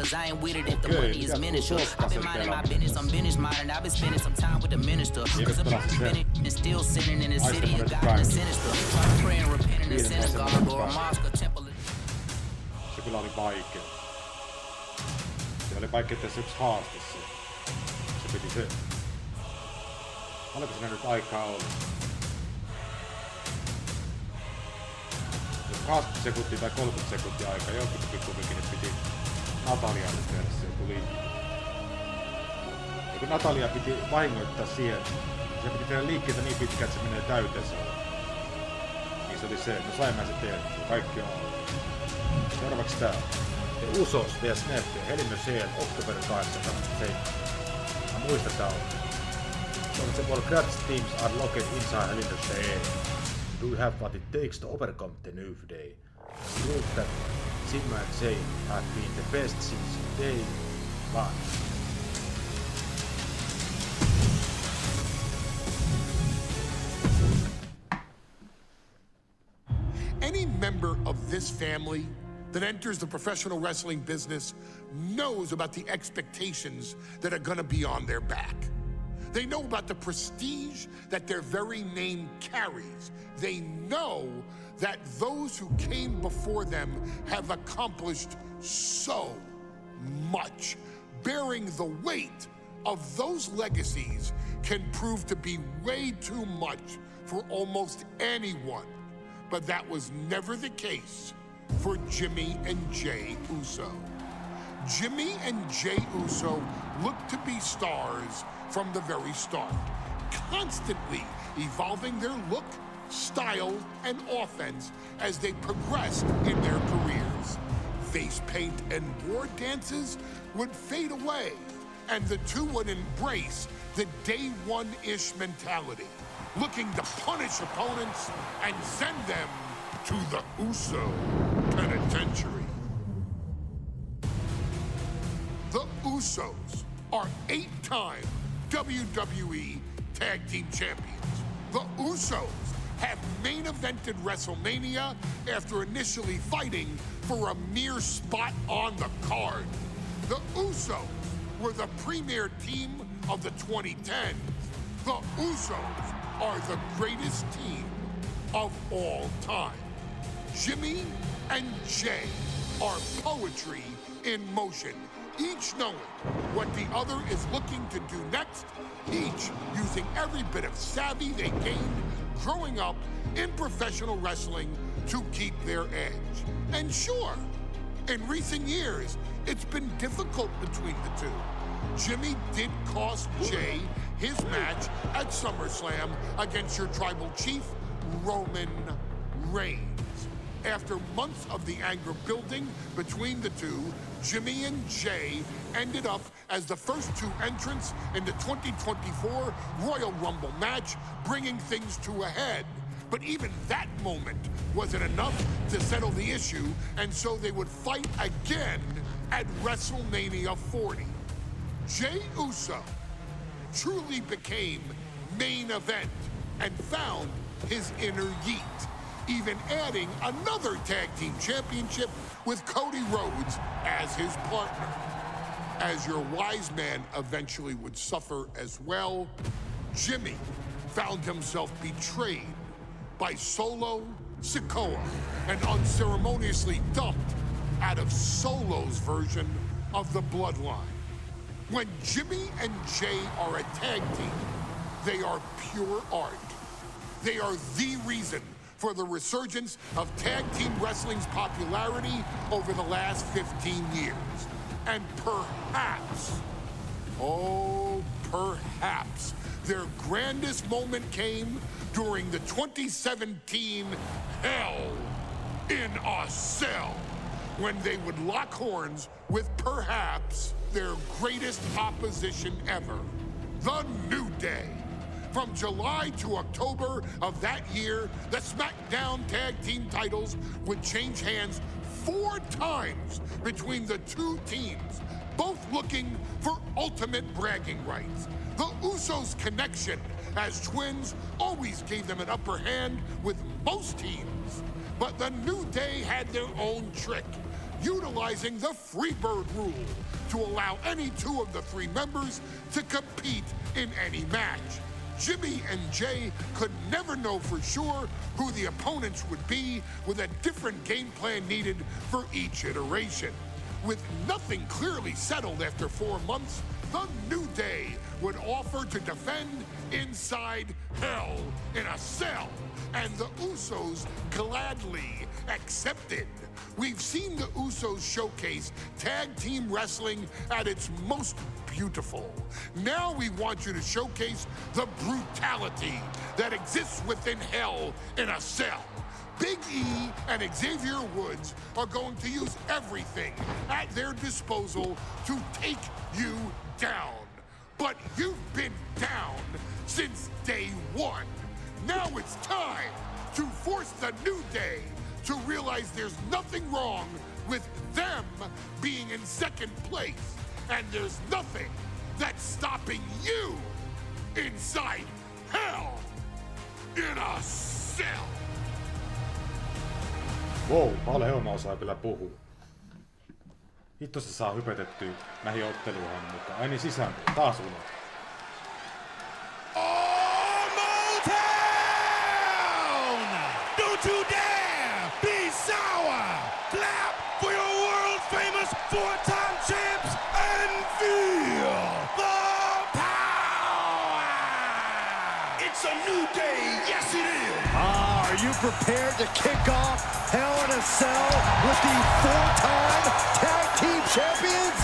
cause I ain't with it if the money is miniature. I've been minding my business, I'm business minded. I've been spending some time with the minister. Cause I'm been and still sitting in the city of God and sinister. Try to pray and repent in a synagogue or a mosque or temple. Se kyllä oli vaikea. Se oli vaikea tässä yksi haaste. Se piti se. Oliko siinä nyt aikaa ollut? 20 sekuntia tai 30 sekuntia aikaa, jokin kuitenkin piti Natalialle tehdä se tuli. Ja kun Natalia piti vahingoittaa siihen, se piti tehdä liikkeitä niin pitkään, että se menee täyteensä. Niin se oli se, no sain mä se tehdä, kaikki on. Seuraavaksi tää. The Usos vs. Nefty, Hell in a Cell, October 8. Mä muistan tää on. All grudge teams are locked inside Hell in a Cell. Do you have what it takes to overcome the New Day? Prove that Sigma and Jay have been the best since day one. Any member of this family that enters the professional wrestling business knows about the expectations that are gonna be on their back. They know about the prestige that their very name carries. They know that those who came before them have accomplished so much. Bearing the weight of those legacies can prove to be way too much for almost anyone. But that was never the case for Jimmy and Jay Uso. Jimmy and Jay Uso looked to be stars from the very start, constantly evolving their look, style, and offense as they progressed in their careers. Face paint and war dances would fade away, and the two would embrace the day one-ish mentality, looking to punish opponents and send them to the Uso penitentiary. The Usos are 8-time WWE Tag Team Champions. The Usos have main evented WrestleMania after initially fighting for a mere spot on the card. The Usos were the premier team of the 2010s. The Usos are the greatest team of all time. Jimmy and Jay are poetry in motion, each knowing what the other is looking to do next, each using every bit of savvy they gained growing up in professional wrestling to keep their edge. And sure, in recent years, it's been difficult between the two. Jimmy did cost Jay his match at SummerSlam against your tribal chief, Roman Reigns. After months of the anger building between the two, Jimmy and Jay ended up as the first two entrants in the 2024 Royal Rumble match, bringing things to a head. But even that moment wasn't enough to settle the issue, and so they would fight again at WrestleMania 40. Jay Uso truly became main event and found his inner yeet, even adding another tag team championship with Cody Rhodes as his partner. As your wise man eventually would suffer as well, Jimmy found himself betrayed by Solo Sikoa and unceremoniously dumped out of Solo's version of the Bloodline. When Jimmy and Jay are a tag team, they are pure art. They are the reason for the resurgence of tag team wrestling's popularity over the last 15 years. And perhaps, oh, perhaps, their grandest moment came during the 2017 Hell in a Cell, when they would lock horns with perhaps their greatest opposition ever, the New Day. From July to October of that year, the SmackDown Tag Team titles would change hands 4 times between the two teams, both looking for ultimate bragging rights. The Usos' connection as twins always gave them an upper hand with most teams, but the New Day had their own trick. utilizing the Freebird rule to allow any two of the three members to compete in any match. Jimmy and Jay could never know for sure who the opponents would be, with a different game plan needed for each iteration. With nothing clearly settled after 4 months, the New Day would offer to defend inside Hell in a Cell, and the Usos gladly accepted. We've seen the Usos showcase tag team wrestling at its most beautiful. Now we want you to showcase the brutality that exists within Hell in a Cell. Big E and Xavier Woods are going to use everything at their disposal to take you down. But you've been down since day one. Now it's time to force the New Day to realize there's nothing wrong with them being in second place, and there's nothing that's stopping you inside Hell in a Cell. Wow, paljon Helma osaa kyllä puhua. Hitto se saa hypetettyä näihin otteluihin mukaan. Ai niin sisään, taas ulos. Don't you dare be sour! Clap for your world famous four-time champs and feel the power! It's a new day, yes it is! Are you prepared to kick off Hell in a Cell with the four-time tag team champions?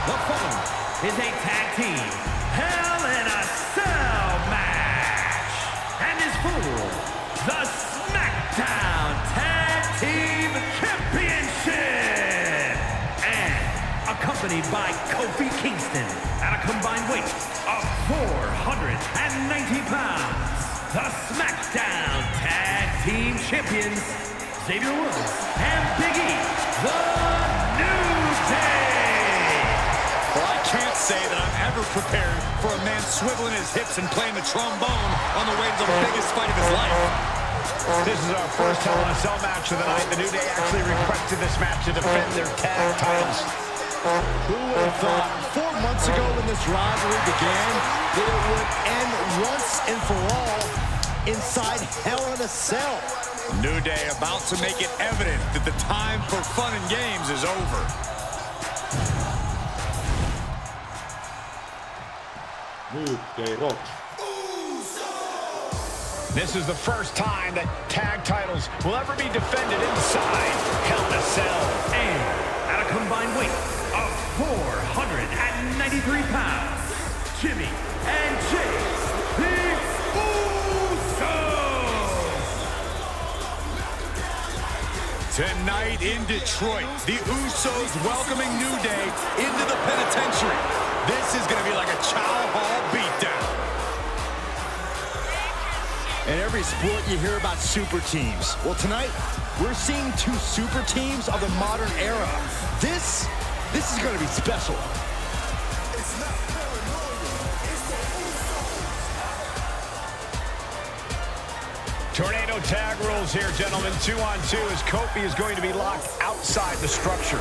The following is a tag team Hell in a Cell match and is for the SmackDown Tag Team Championship, and accompanied by Kofi Kingston at a combined weight of 490 pounds, the SmackDown Tag Team Champions, Xavier Woods and Big E, the New Day. Well, I can't say that I'm ever prepared for a man swiveling his hips and playing the trombone on the way to the biggest fight of his life. This is our first Hell in a Cell match of the night. The New Day actually requested this match to defend their tag titles. Who would have thought 4 months ago when this rivalry began that it would end once and for all inside Hell in a Cell? New Day about to make it evident that the time for fun and games is over. New Day rocks. This is the first time that tag titles will ever be defended inside Hell in a Cell. And at a combined weight of 493 pounds, Jimmy and Jay, the Usos! Tonight in Detroit, the Usos welcoming New Day into the penitentiary. This is going to be like a Chow Hall beatdown. In every sport, you hear about super teams. Well, tonight, we're seeing two super teams of the modern era. This is going to be special. Tornado tag rules here, gentlemen. 2-on-2 as Kofi is going to be locked outside the structure.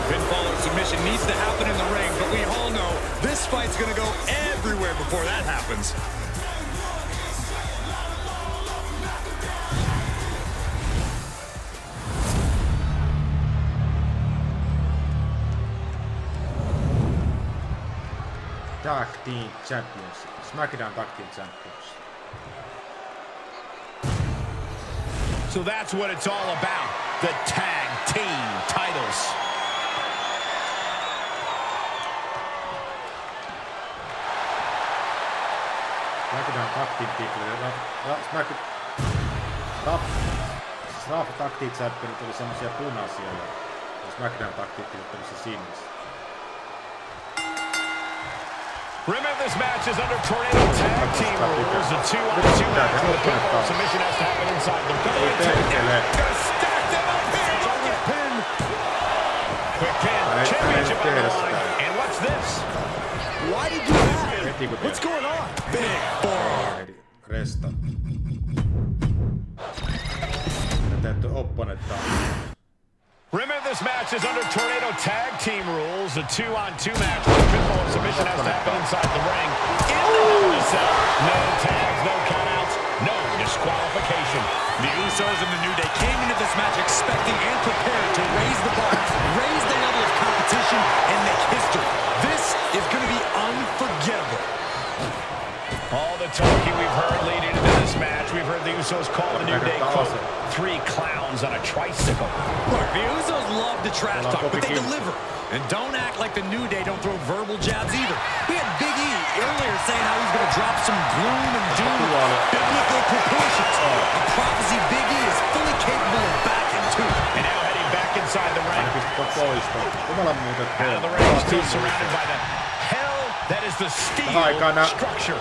Pinfall or submission needs to happen in the ring, but we all know this fight's going to go everywhere before that happens. Tag Team Championship. SmackDown Tag Team Championship. So that's what it's all about, the tag team titles. SmackDown Tag Team titleja. Raw Tag Team Championit oli semmosia punaisia ja SmackDown Tag Team titleja oli se sinistä. Remember, this match is under Tornado Tag Team rules. A 2-on-2 match with a pinfall submission has to happen inside the penitentiary. Gonna stack them up here. Look at pin. Quick pin. Championship on the line. And what's this? Why did you do that? What's going on? Big forearm. Resta. that the opponent does. Remember, this match is under Tornado Tag Team rules. A 2-on-2 match where the pinfall and submission has to happen inside the ring. In the Hell in a Cell. No tags, no countouts, no disqualification. The Usos and the New Day came into this match expecting and prepared to raise the bar, raise the level of competition, and make history. This is going to be unforgettable. All the talking we've heard leading into this match, we've heard the Usos call the New Day, quote, 3 clowns on a tricycle. Look, the Usos love to trash talk, but they deliver. And don't act like the New Day don't throw verbal jabs either. We had Big E earlier saying how he's going to drop some gloom and doom with biblical proportions. A prophecy Big E is fully capable of backing too. And now heading back inside the ring. Out of the ring, still surrounded by the hell that is the steel structure.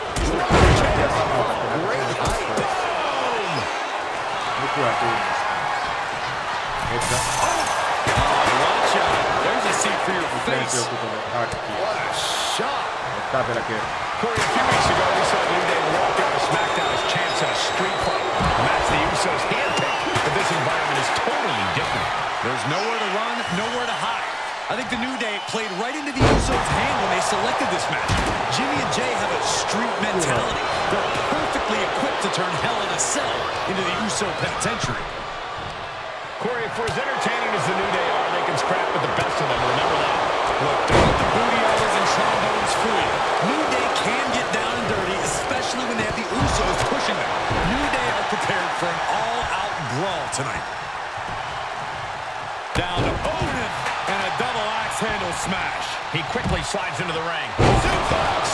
Great height. Watch out. There's a seat for your face. What a shot. Corey, a few weeks ago, we saw New Day walk out of SmackDown as champs in a street fight. A match the Usos handpicked, but this environment is totally different. There's nowhere to run, nowhere to hide. I think the New Day played right into the Usos' hand when they selected this match. Jimmy and Jay have a street mentality. They're perfectly equipped to turn Hell in a Cell into the Uso penitentiary. Corey, for as entertaining as the New Day are, they can scrap with the best of them. Remember that. Look, don't let the booty arrows and trombones fool you. New Day can get down and dirty, especially when they have the Usos pushing them. New Day are prepared for an all-out brawl tonight. Down to Owen, and a double axe handle smash. He quickly slides into the ring. Suplex.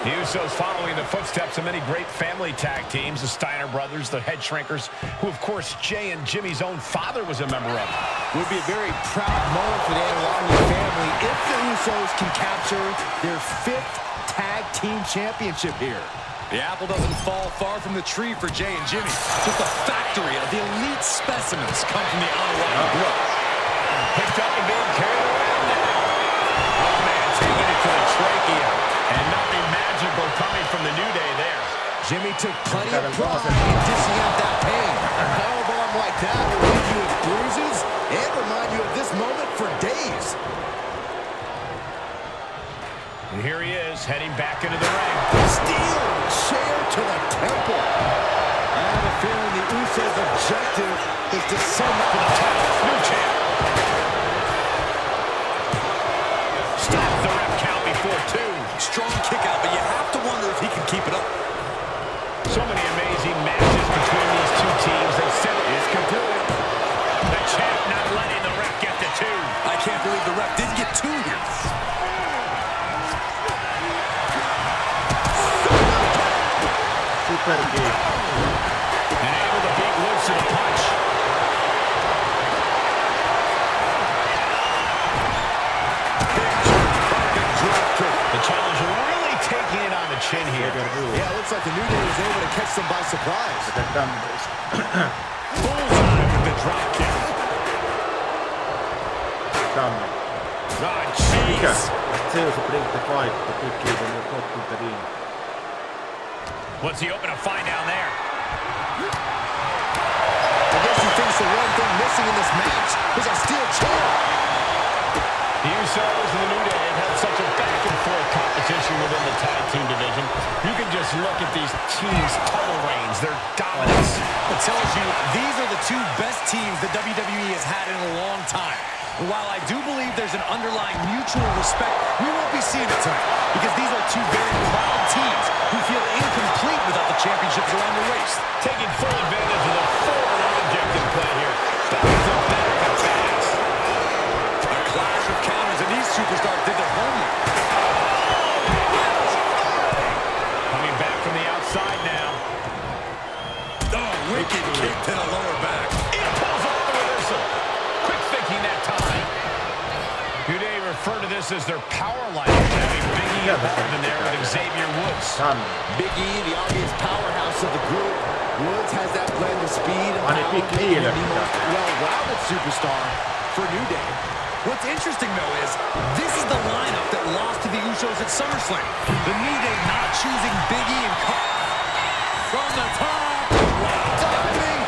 The Usos following the footsteps of many great family tag teams, the Steiner brothers, the Head Shrinkers, who, of course, Jay and Jimmy's own father was a member of. Would be a very proud moment for the Angeloni family if the Usos can capture their 5th tag team championship here. The apple doesn't fall far from the tree for Jay and Jimmy. Just a factory of the elite specimens come from the Angeloni group. Picked up and being carried around now. Oh, man, taking it to the trachea. And nothing magical coming from the New Day there. Jimmy took plenty of pride in dishing out that pain. A powerbomb like that will leave you with bruises and remind you of this moment for days. And here he is, heading back into the ring. Steel chair to the temple. I have a feeling the Usos' objective is to send up to the top. New champ. Stop the ref count before 2. Strong kick out, but you have to wonder if he can keep it up. So many amazing matches between these two teams. They said it is complete. The champ not letting the ref get to 2. I can't believe the ref didn't get 2 here. Super kick. And able to beat loose to the punch. The challenger really taking it on the chin here. Yeah, it looks like the New Day was able to catch them by surprise. Bullseye with the drop kick. Oh, jeez. What's he open to find down there? I guess he thinks the one thing missing in this match is a steel chair. The Usos and the New Day have had such a back-and-forth competition within the tag team division. You can just look at these teams' title reigns, their dominance. It tells you these are the 2 best teams that WWE has had in a long time. And while I do believe there's an underlying mutual respect, we won't be seeing it tonight because these are 2 very proud teams who feel incomplete without the championships around their waist. Taking full advantage of the foreign object in play here. Back to back attacks. A clash of counters, and these superstars did their homework. Coming back from the outside now. Oh, wicked kick to the lower back. It pulls off the reversal. Quick thinking that time. New Day refer to this as their power line, having Big E involved in there with Xavier Woods. Big E, the obvious powerhouse of the group. Woods has that blend of speed and power, making him the most well-rounded superstar for New Day. What's interesting, though, is this is the lineup that lost to the Usos at SummerSlam. The New Day not choosing Big E and Cut. From the top, diving.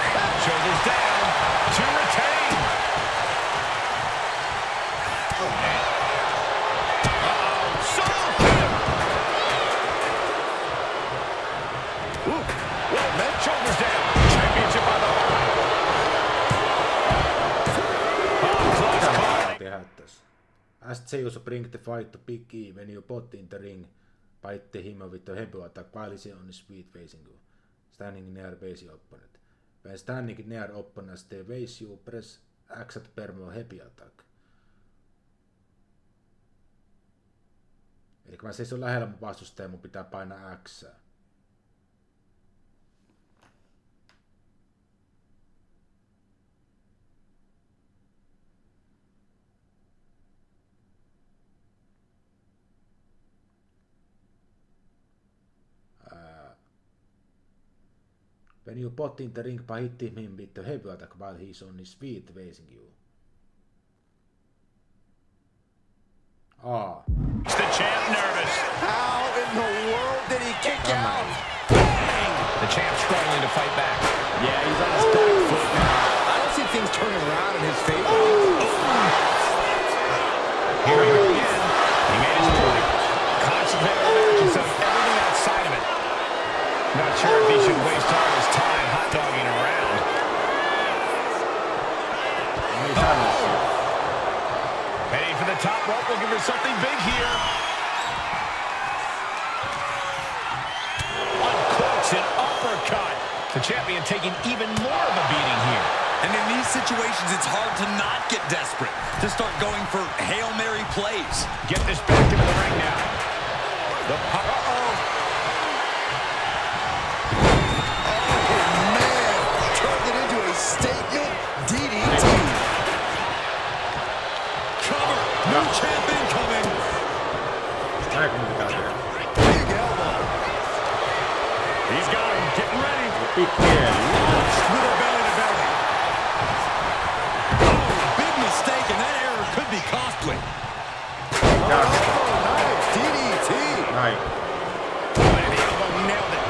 Asked Jey Uso bring the fight to Big E when you put in the ring. Bite him with the heavy attack while he's on his feet facing you. Standing near base your opponent. When standing near opponents, they face you, press X at permo heavy attack. Eli kun mä seison lähellä mun vastustaja, mun pitää painaa X. When you put in the ring by hitting him with the heavy attack while he's on his feet facing you. Is the champ nervous? How in the world did he kick out? The champ struggling to fight back. Yeah, he's on his back foot now. I don't see things turning around in his favor. Here we go again. He made his point. Concentrate on the match instead of everything outside of it. Not sure if he should waste all his time hot-dogging around. Heading for the top rope, looking for something big here. Uncorks an uppercut. The champion taking even more of a beating here. And in these situations, it's hard to not get desperate, to start going for Hail Mary plays. Get this back into the ring now. The Statement DDT. Cover. New champion coming. Big elbow. He's got him. Getting ready. Big man. With a belly to belly. Oh, big mistake, and that error could be costly. Nice DDT. Nice. And the elbow nailed it.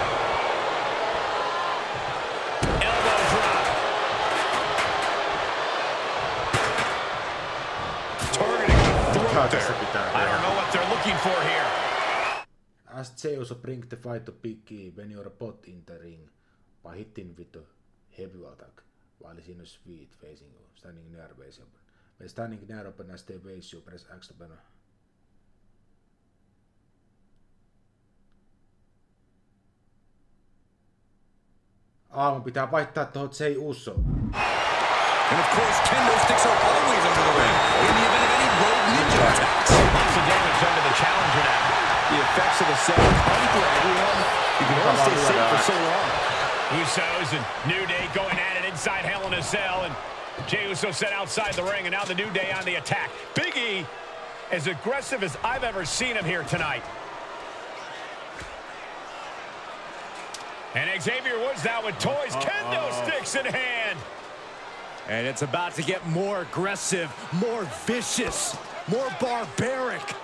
Elbow drop. I don't know what they're looking for here. Asked Jey Uso bring the fight to Big E when you're put in the ring by hitting with the heavy attack while he's in his feet facing you, standing near base open. When standing near open as they face you, press X to banner. Mun pitää vaihtaa tohon Jey Uso. And of course, kendo sticks are always under the ring in the event of any rogue ninja attacks. Lots of damage under the challenger now. The effects of the set come for everyone. You can only stay safe for so long. Usos and New Day going at it inside Hell in a Cell, and Jey Uso set outside the ring, and now the New Day on the attack. Big E, as aggressive as I've ever seen him here tonight. And Xavier Woods now with toys, kendo sticks in hand. And it's about to get more aggressive, more vicious, more barbaric.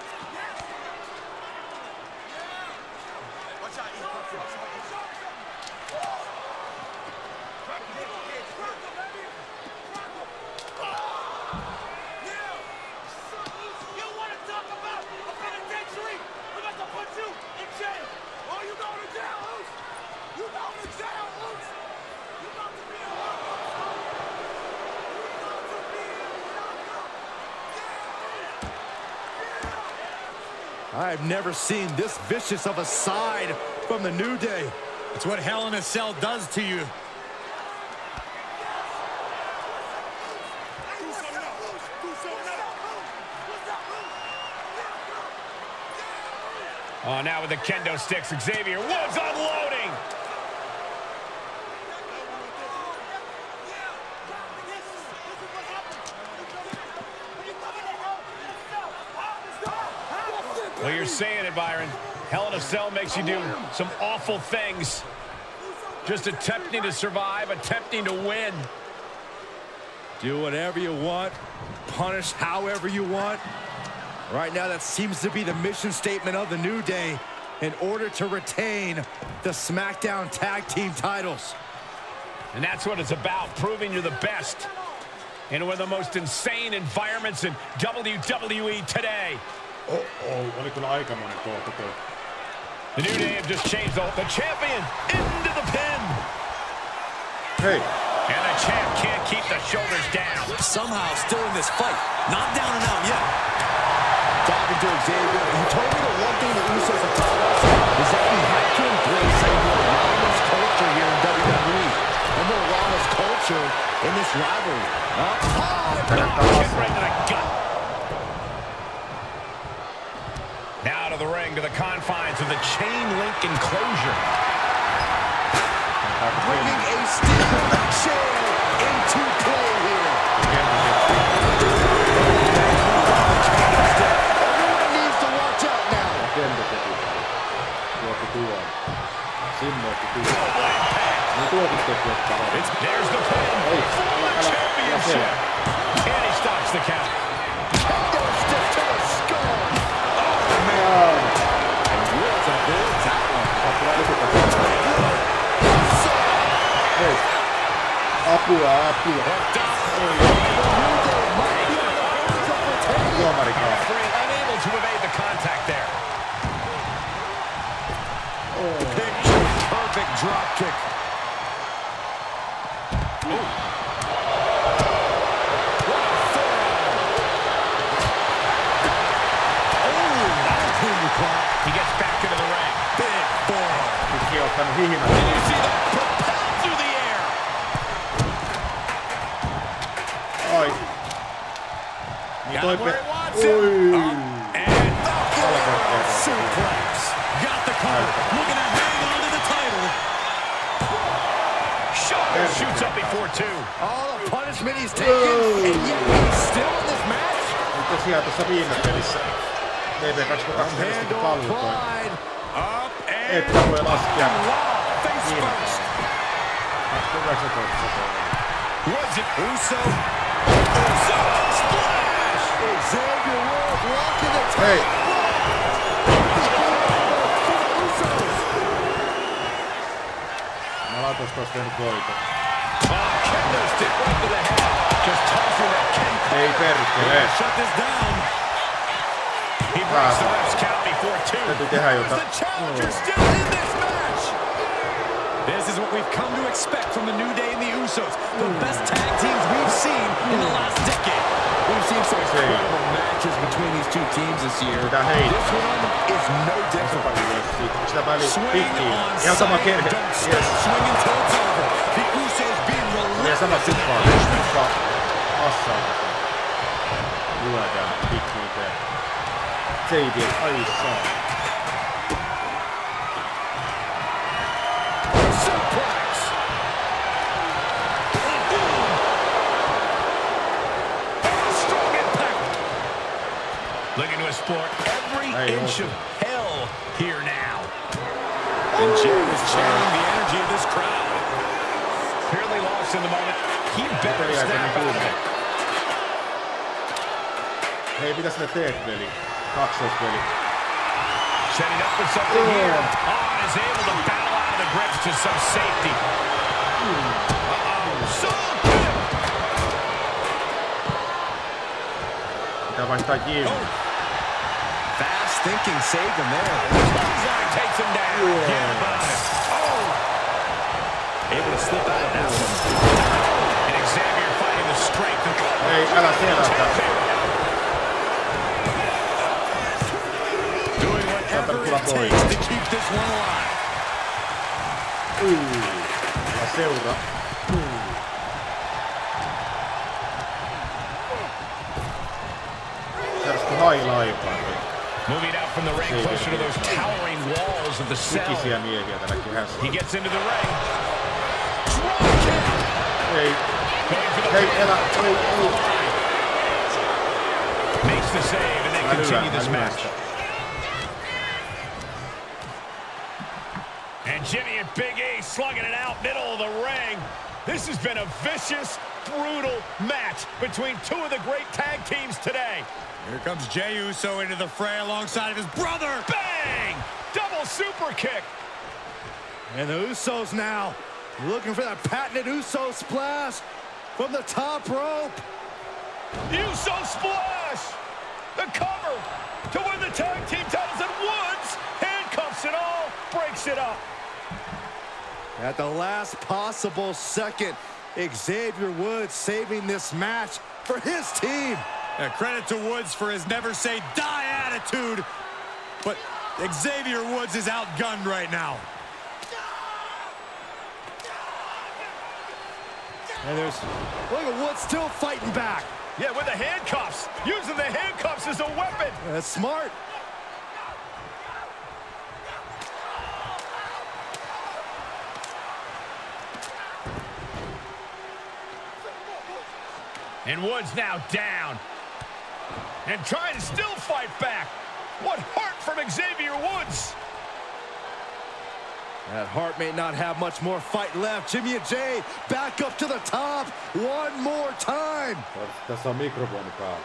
I've never seen this vicious of a side from the New Day. It's what Hell in a Cell does to you. Oh, now with the kendo sticks, Xavier Woods unloading. Well, you're saying it, Byron. Hell in a Cell makes you do some awful things. Just attempting to survive, attempting to win. Do whatever you want, punish however you want. Right now, that seems to be the mission statement of the New Day in order to retain the SmackDown Tag Team titles. And that's what it's about, proving you're the best in one of the most insane environments in WWE today. Oli kyllä aikamoinen kohta toi. The New Day have just changed the champion into the pin. Hey. And the champ can't keep the shoulders down. Somehow still in this fight. Not down and out yet. talking to Xavier, he told me the one thing the Usos have taught us is that we have to embrace a more raucous culture here in WWE. A more raucous culture in this rivalry. Kick right to the gut. Now to the ring, to the confines of the chain link enclosure. Bringing a steel chair into play here. Everyone needs to watch out now. There's the pin for the championship. And he stops the count. Kendo stick to the skull. Oh, man. And what's a big tackle. Apua. Unable to evade the contact there. Picture perfect drop kick. He gets back into the ring. Big forearm. Did you see that? Propelled through the air. Got him where he wants him. And suplex. Got the cover. Looking to hang on to the title. Shoots up before two. All the punishment he's taken, and yet he's still in this match. Tosiaan tuossa viime pelissä Handle applied. Up and että voi laskea face first. Was it Uso? Uso splash! Xavier Woods walking the top. Hei! Mä laitos tossa tehnyt voiton. Kendo stick right to the head. Just tossing that Ken. Ei perkele. Shut this down. He breaks the ref's count before two. Täytyy tehdä The jotain. challenger still in this match. This is what we've come to expect from the New Day and the Usos. The best tag teams we've seen in the last decade. We've seen some incredible matches between these two teams this year. This one is no different. Swing on side, don't stop swinging till it's over. The Usos being relentless in their punishment. Lyödään pikkuuteen. Xavier, ai saa. Suplex. Strong impact. Looking to explore every inch of hell here now. And Jay is channeling the energy of this crowd. Clearly lost in the moment. He better snap out of it. Hei, mitä sinä teet, veli? Kaksoispeli. Setting up for something here. Oh, is able to battle out of the grips to some safety. So good. Pitää vaihtaa Jim. Fast thinking saved him there. Bloodline takes him down. Yeah, about it. Oh. Able to slip out of that one. And Xavier fighting the strength of Ei, älä selata. Doing whatever it takes to keep this one alive. Ja seura. Tästä hailaikaa. moving out from the ring closer to those towering walls of the cell. He gets into the ring. Hey, Makes the save and they continue this match. And Jimmy and Big E slugging it out middle of the ring. This has been a vicious, brutal match between two of the great tag teams today. Here comes Jey Uso into the fray alongside of his brother. Bang! Double super kick. And the Usos now looking for that patented Uso splash from the top rope. Uso splash! The cover to win the tag team titles, and Woods handcuffs it all, breaks it up. At the last possible second, Xavier Woods saving this match for his team. And credit to Woods for his never say die attitude. But Xavier Woods is outgunned right now. And look at Woods still fighting back. Yeah, with the handcuffs. Using the handcuffs as a weapon. That's smart. And Woods now down. And trying to still fight back. What heart from Xavier Woods. That heart may not have much more fight left. Jimmy and Jay back up to the top one more time. Tässä on mikrofoni päällä.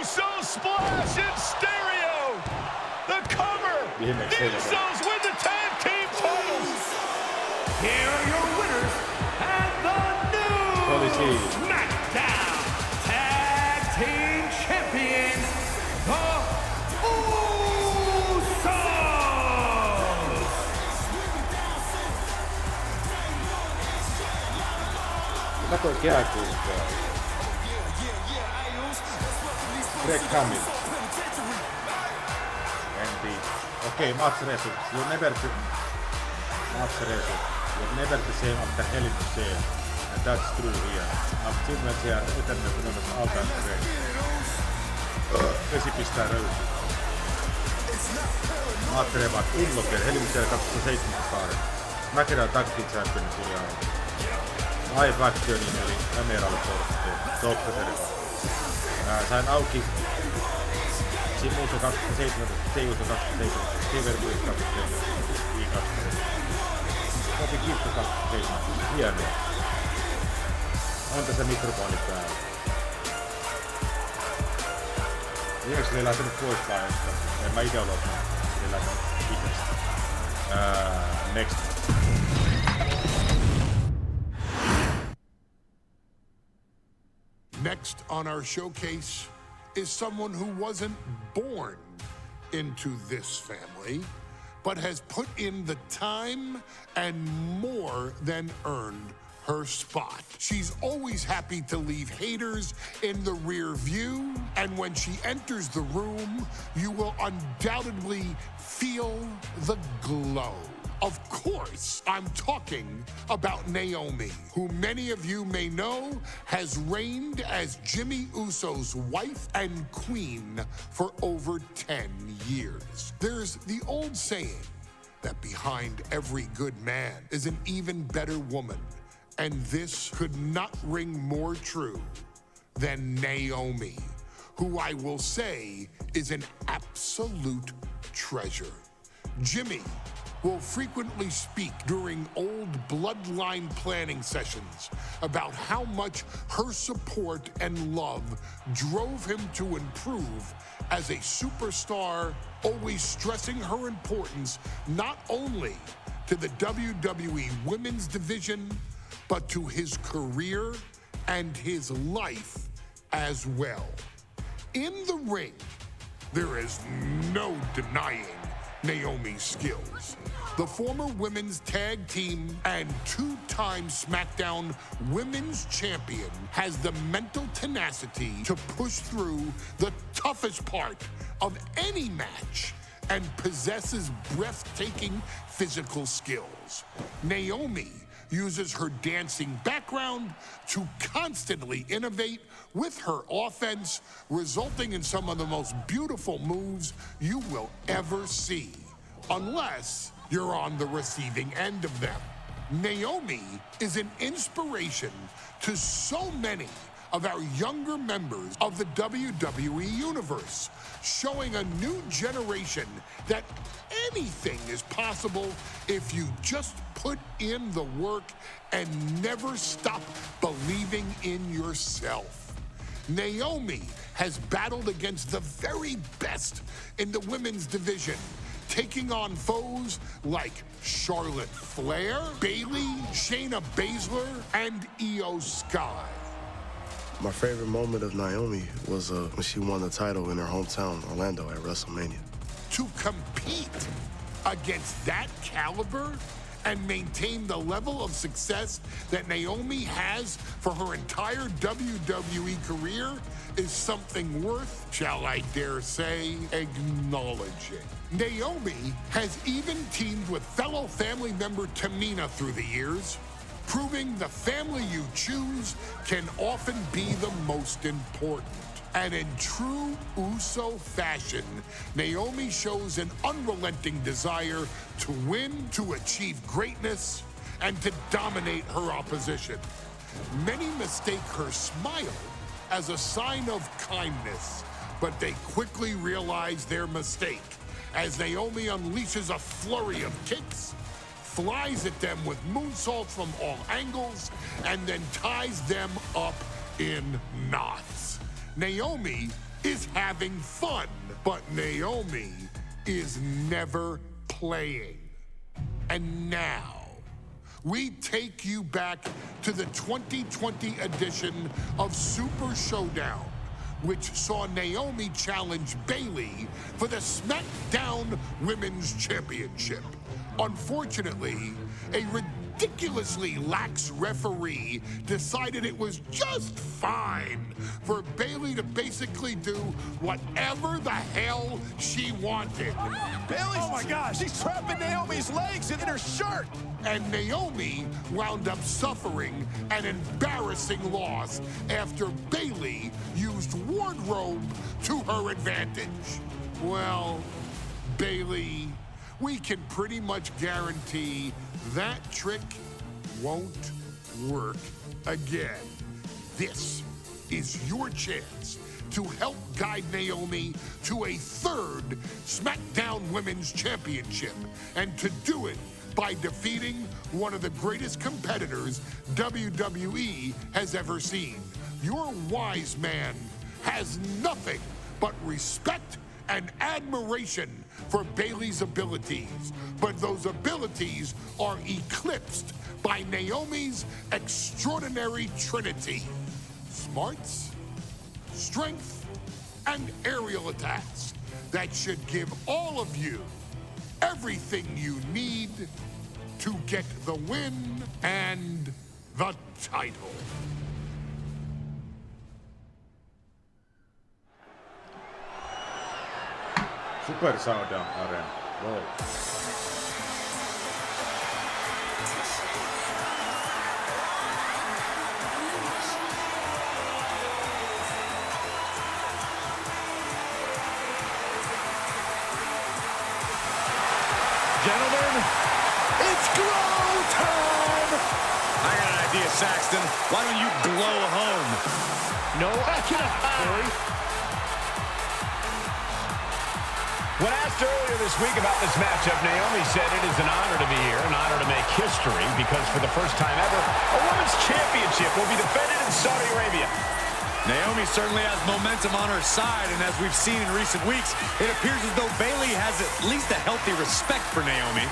Uso splash in stereo. The cover. The Usos win the tag team titles. Here are your winners and the new SmackDown Tag Team Champions, the Usos. Mä toi keräkuun Greg Hamill. Okay, match result. You'll never the same after Hell in a Cell. And that's true here. Achievements here eternal phenomenal all-time great. Vesi pistää röysiin. Maattelee Unlocker, Hell in a Cell 2007 Mäkerä Tag Team Champions tuli aina. Live Actionin eli Emerald Force. Top-Seterva. Sain auki Simuuso 2017, Teuso 2017, Silverwood 2017, I2017. Kopi Kippo 2017. Hienoa. On tässä mikrofoni päällä. Viimeksi ne lähtenyt pois vai että en mä ite ole ne lähtenyt itsestä. Next. Next on our showcase is someone who wasn't born into this family, but has put in the time and more than earned her spot. She's always happy to leave haters in the rear view, and when she enters the room, you will undoubtedly feel the glow. Of course, I'm talking about Naomi, who many of you may know has reigned as Jimmy Uso's wife and queen for over 10 years. There's the old saying that behind every good man is an even better woman, and this could not ring more true than Naomi, who I will say is an absolute treasure. Jimmy will frequently speak during old Bloodline planning sessions about how much her support and love drove him to improve as a superstar, always stressing her importance not only to the WWE Women's Division, but to his career and his life as well. In the ring, there is no denying Naomi's skills. The former women's tag team and two-time SmackDown women's champion has the mental tenacity to push through the toughest part of any match and possesses breathtaking physical skills. Naomi uses her dancing background to constantly innovate with her offense, resulting in some of the most beautiful moves you will ever see, unless you're on the receiving end of them. Naomi is an inspiration to so many of our younger members of the WWE Universe, showing a new generation that anything is possible if you just put in the work and never stop believing in yourself. Naomi has battled against the very best in the women's division, taking on foes like Charlotte Flair, Bayley, Shayna Baszler, and Io Sky. My favorite moment of Naomi was when she won the title in her hometown, Orlando, at WrestleMania. To compete against that caliber and maintain the level of success that Naomi has for her entire WWE career is something worth, shall I dare say, acknowledging. Naomi has even teamed with fellow family member Tamina through the years, proving the family you choose can often be the most important. And in true Uso fashion, Naomi shows an unrelenting desire to win, to achieve greatness, and to dominate her opposition. Many mistake her smile as a sign of kindness, but they quickly realize their mistake as Naomi unleashes a flurry of kicks, flies at them with moonsaults from all angles, and then ties them up in knots. Naomi is having fun, but Naomi is never playing. And now, we take you back to the 2020 edition of Super Showdown, which saw Naomi challenge Bayley for the SmackDown Women's Championship. Unfortunately, a ridiculously lax referee decided it was just fine for Bayley to basically do whatever the hell she wanted. Bayley's, oh my gosh, she's trapping Naomi's legs in her shirt. And Naomi wound up suffering an embarrassing loss after Bayley used wardrobe to her advantage. Well, Bayley, we can pretty much guarantee that trick won't work again. This is your chance to help guide Naomi to a third SmackDown Women's Championship, and to do it by defeating one of the greatest competitors WWE has ever seen. Your wise man has nothing but respect and admiration for Bayley's abilities, but those abilities are eclipsed by Naomi's extraordinary trinity: smarts, strength, and aerial attacks that should give all of you everything you need to get the win and the title. Super Showdown Arena. Wow. Gentlemen, it's glow time! I got an idea, Saxton. Why don't you glow home? No, I cannot. When asked earlier this week about this matchup, Naomi said it is an honor to be here, an honor to make history, because for the first time ever, a women's championship will be defended in Saudi Arabia. Naomi certainly has momentum on her side, and as we've seen in recent weeks, it appears as though Bayley has at least a healthy respect for Naomi.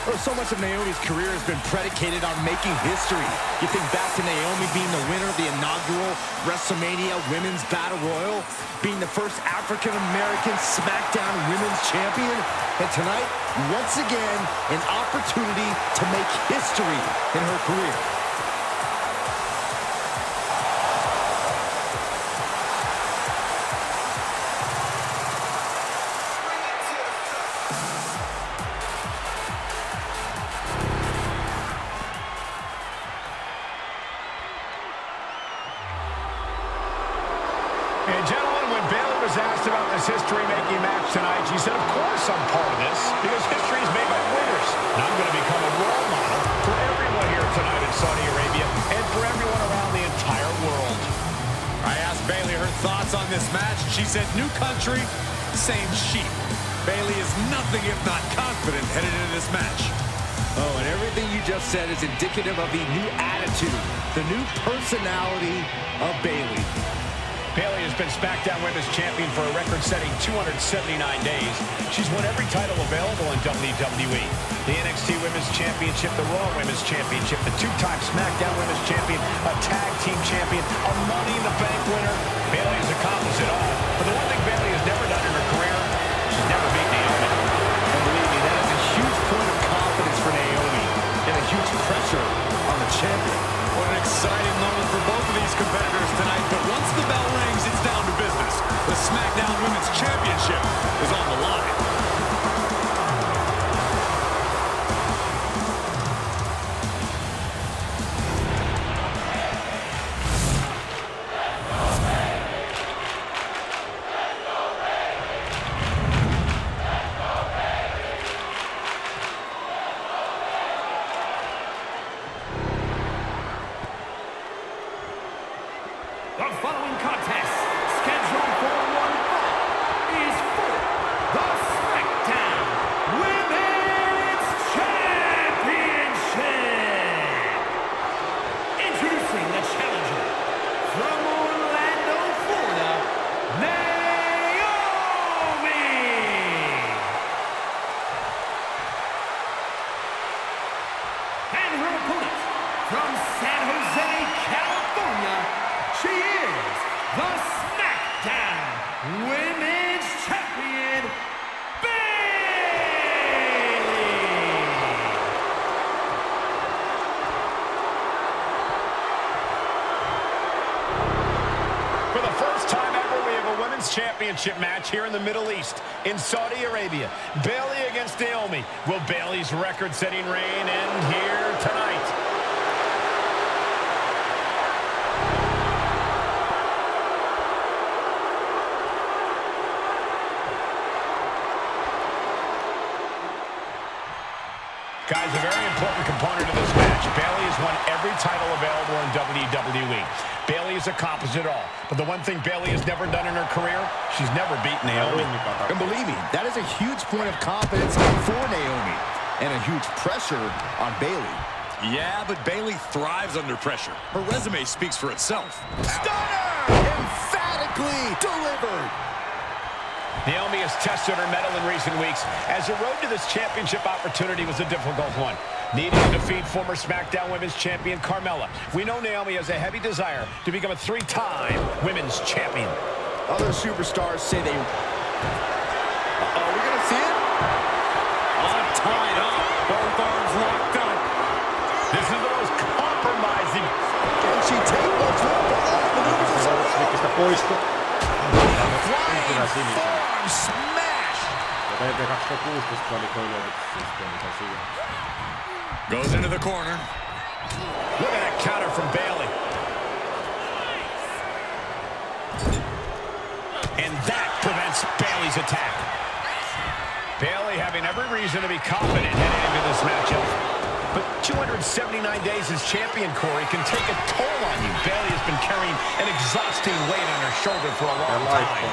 Well, so much of Naomi's career has been predicated on making history. You think back to Naomi being the winner of the inaugural WrestleMania Women's Battle Royal, being the first African-American SmackDown Women's Champion, and tonight, once again, an opportunity to make history in her career. And gentlemen, when Bayley was asked about this history-making match tonight, she said, of course I'm part of this, because history is made by winners. And I'm going to become a role model for everyone here tonight in Saudi Arabia, and for everyone around the entire world. I asked Bayley her thoughts on this match. She said, new country, same sheep. Bayley is nothing if not confident headed into this match. Oh, and everything you just said is indicative of the new attitude, the new personality of Bayley. Bayley has been SmackDown Women's Champion for a record-setting 279 days. She's won every title available in WWE. The NXT Women's Championship, the Raw Women's Championship, the two-time SmackDown Women's Champion, a Tag Team Champion, a Money in the Bank winner. Bayley has accomplished it all. But the one thing Bayley has never done in her career, she's never beat Naomi. And believe me, that is a huge point of confidence for Naomi. The following contest, scheduled for one fall, is for the SmackDown Women's Championship. Introducing the challenger from Orlando, Florida, Naomi. And her opponent from San Jose, California, she is the SmackDown Women's Champion, Bayley. For the first time ever, we have a women's championship match here in the Middle East, in Saudi Arabia. Bayley against Naomi. Will Bayley's record-setting reign end here tonight? Guys, a very important component of this match. Bayley has won every title available in WWE. Bayley has accomplished it all. But the one thing Bayley has never done in her career, she's never beaten Naomi. And believe me, that is a huge point of confidence for Naomi. And a huge pressure on Bayley. Yeah, but Bayley thrives under pressure. Her resume speaks for itself. Stunner! Emphatically delivered. Naomi has tested her mettle in recent weeks, as the road to this championship opportunity was a difficult one. Needing to defeat former SmackDown Women's Champion Carmella, we know Naomi has a heavy desire to become a three-time Women's Champion. Other superstars say they... Uh-oh, we're going to see it? All tied up. Both arms locked up. This is the most compromising. Can she take what's wrong? Flying forearm smash. Goes into the corner. Look at that counter from Bayley. And that prevents Bayley's attack. Bayley having every reason to be confident heading into this matchup. But 279 days as champion, Corey, can take a toll on you. Bayley has been carrying an exhausting weight on her shoulder for a long time.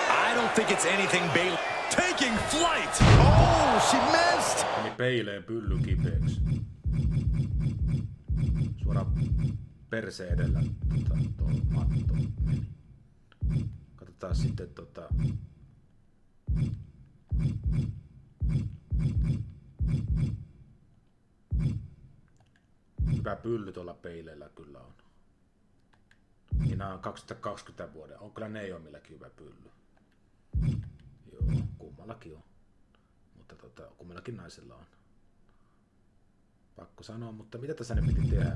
I don't think it's anything Bayley. Taking flight. Oh, she missed. Meni peileen pylly kipeäksi. Suoraan perse edellä tuo matto meni. Katsotaan sitten hyvä pylly tuolla peileillä kyllä on. Niin nämä on 2020 vuoden. On kyllä Naomillakin hyvä pylly. Joo, kummallakin on. Mutta kummallakin naisella on. Pakko sanoa, mutta mitä tässä ne piti tehdä?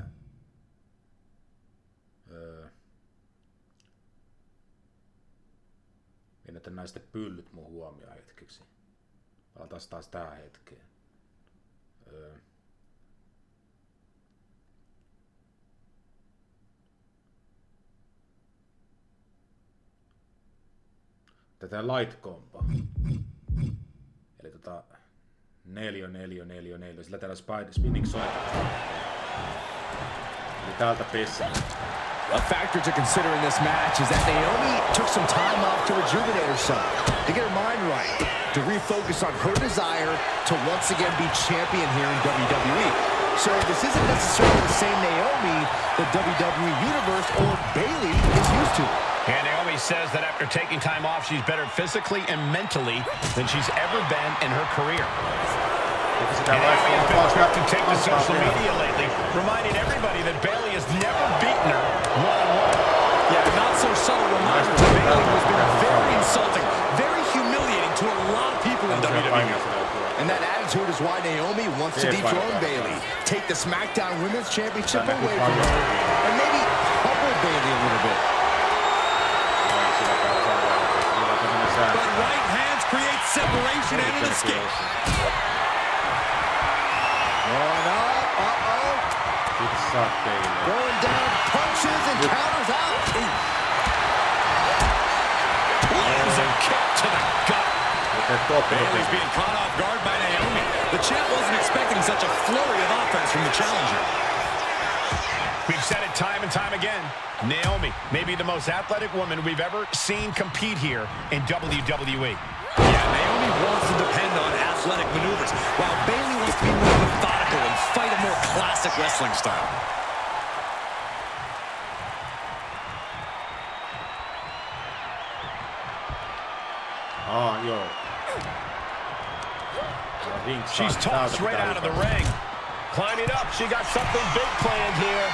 Kiinnitän naisten pyllyt mun huomioon hetkeksi. Palataan taas tähän hetkeen. Tätä light compa. Eli 4-4-4-4. Sillä täällä spinning soitetaan. Eli täältä pesää. A factor to consider in this match is that Naomi took some time off to rejuvenate herself, to get her mind right, to refocus on her desire to once again be champion here in WWE. So this isn't necessarily the same Naomi the WWE Universe or Bayley is used to. And Naomi says that after taking time off, she's better physically and mentally than she's ever been in her career. And Naomi has been quick to take to social media lately, reminding everybody that Bayley has never beaten her one-on-one. Yeah, not so subtle reminder to Bayley who's been very insulting, very humiliating to a lot of people in WWE. And that attitude is why Naomi wants to dethrone Bayley, take the SmackDown Women's Championship away from her, and maybe humble Bayley a little bit. But right hands create separation and an escape. Going up, going down, punches and counters out. Lands a kick to the gut. Bayley's being caught off guard by Naomi. The champ wasn't expecting such a flurry of offense from the challenger. We've said it time and time again. Naomi, maybe the most athletic woman we've ever seen compete here in WWE. Yeah, Naomi wants to depend on athletic maneuvers, while Bayley wants to be more methodical and fight a more classic wrestling style. Joo. She's tossed right out of the ring. Climbing up, she got something big planned here.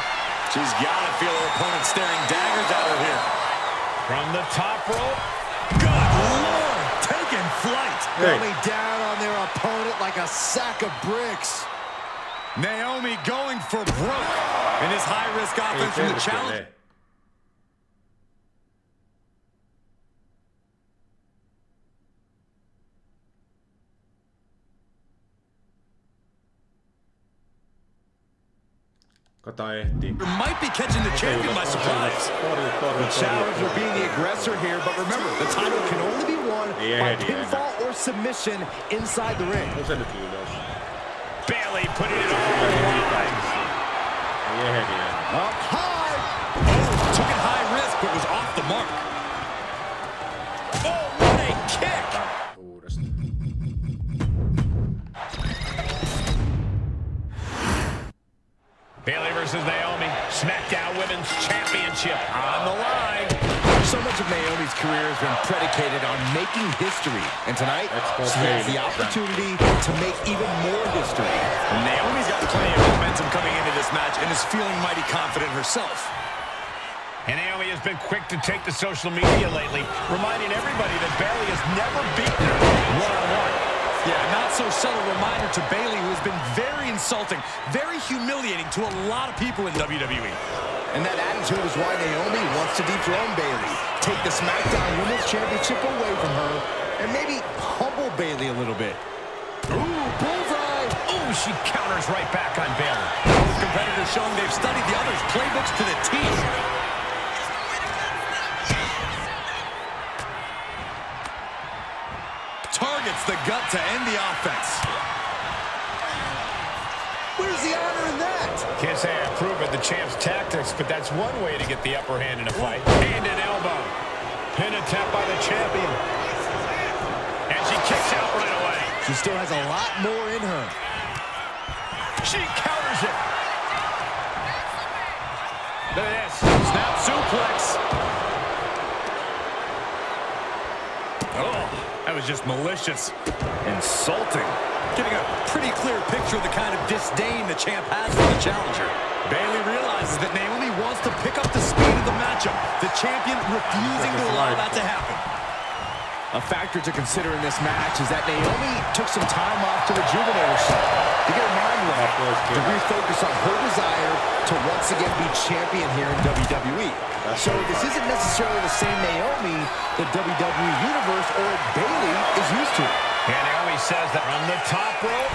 She's got to feel her opponent staring daggers at her here. From the top rope. Good Lord, taking flight. Coming down on their opponent like a sack of bricks. Naomi going for broke in his high-risk offense from the challenge. Might be catching the champion by surprise. The challenger being the aggressor here, but remember, the title can only be won by pinfall or submission inside the ring. Bayley putting it all on the line. Up high. Oh, took it high risk, but was off the mark. Oh, what a kick! Bayley versus Naomi, SmackDown Women's Championship on the line. So much of Naomi's career has been predicated on making history. And tonight, she has the opportunity to make even more history. And Naomi's got plenty of momentum coming into this match and is feeling mighty confident herself. And Naomi has been quick to take to social media lately, reminding everybody that Bayley has never beaten her one-on-one. Yeah, not so subtle reminder to Bayley, who has been very insulting, very humiliating to a lot of people in WWE. And that attitude is why Naomi wants to dethrone Bayley, take the SmackDown Women's Championship away from her, and maybe humble Bayley a little bit. Ooh, bullseye! Ooh, she counters right back on Bayley. Both competitors showing they've studied the others' playbooks to the T. Targets the gut to end the offense. Where's the honor in that? Can't say I approve of the champ's tactics, but that's one way to get the upper hand in a fight. And an elbow. Pin attempt by the champion. And she kicks out right away. She still has a lot more in her. She counters it. Look at this. Snap suplex. Oh, that was just malicious. Insulting. Getting a pretty clear picture of the kind of disdain the champ has for the challenger. Bayley realizes that Naomi wants to pick up the speed of the matchup. The champion refusing to allow that to happen. A factor to consider in this match is that Naomi took some time off to rejuvenate herself, to get her mind right, to refocus on her desire to once again be champion here in WWE. So this isn't necessarily the same Naomi the WWE Universe or Bayley is used to. And Naomi says that from the top rope.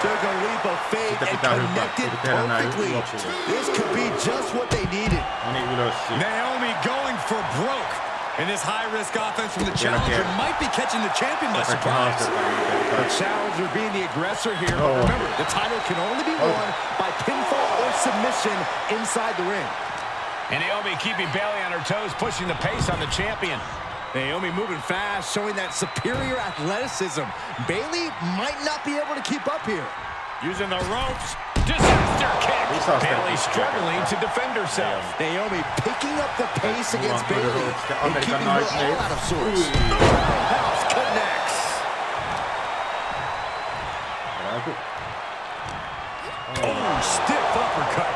Took a leap of faith and connected perfectly. This could be just what they needed. Naomi going for broke. And this high-risk offense from the challenger might be catching the champion by surprise. The challenger being the aggressor here. But remember, the title can only be won by pinfall or submission inside the ring. And Naomi keeping Bayley on her toes, pushing the pace on the champion. Naomi moving fast, showing that superior athleticism. Bayley might not be able to keep up here. Using the ropes. Disaster kick. Bayley struggling to defend herself. Naomi picking up the pace against Bayley and keeping her all out of sorts. House connects. Oh, stiff uppercut.